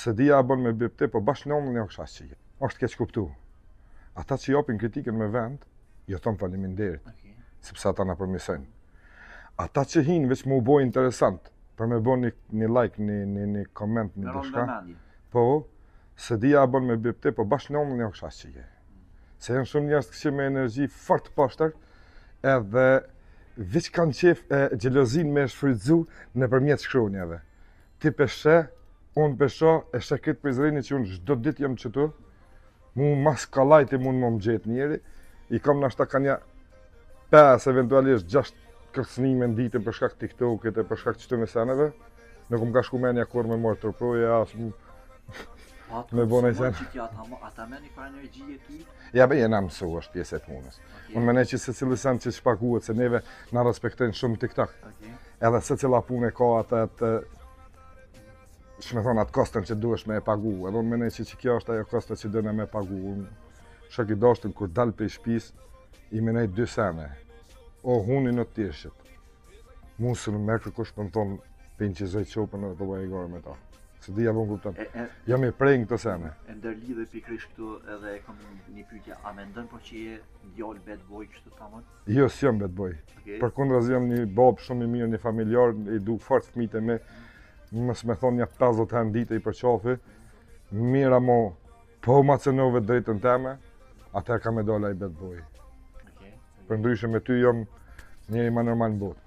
se dia bën me bipte, po bashkë në një kësha që është keq kuptu. Ata që japin kritikën me vend, jo thon faleminderit, sepse ata na përmirësojnë. Ata që hinë veç më u boj interesant, për me bën një like, një koment, një diçka, po, se dia bën me bipte, po bashkë në një kësha që se janë shumë njerëz që me energji fort poshtër, edhe veç kanë qef e gjelozin me shfrytzu nëpërmjet shkronjave. Ti peshe, unë pesho, e shakit prizreni që unë çdo ditë jam qëtu, mu mas kalajti mund më gjetë njeri, i kam nashta ka një 5, eventualisht 6 kërcënime në ditën për shkak TikTokit e për shkak çdo mesaneve, nuk më ka shku menja kur me morë tërproje, as me bona i sen. Ata meni për energji e ty? Ja be jena mësu, është pjesë e punës. Unë menaj që se cilë sen që shpaguhet, se neve na respektojnë shumë TikTok. Edhe se cila punë ka atë shme thonë atë kostën që duhesh me e pagu, edhe unë menaj që kjo është ajo kosta që dëne me pagu. Unë shak i dashtin kur dal për i shpis, i menaj 2 sene. O huni në tishët. Musë në me kërkush për në thonë për që zoj qopën edhe të bëj i gore me ta. Se dhja vënë kuptan. Jam i prej në këtë sene. E ndërlidhe pikrish këtu edhe e kam një pyetje, a mendon po që je djalë bad boy kështu tamam? Jo, s'jam bad boy. Përkundër jam një bab shumë i mirë, një familjar, i du fort fëmijët e mi. Mos me thonë një 50 herë në ditë i përqafi. Mira mo, po ma cënove drejtën teme, atëherë ka me dola i bad boy. Për ndryshe me ty jam njëri ma normal në botë.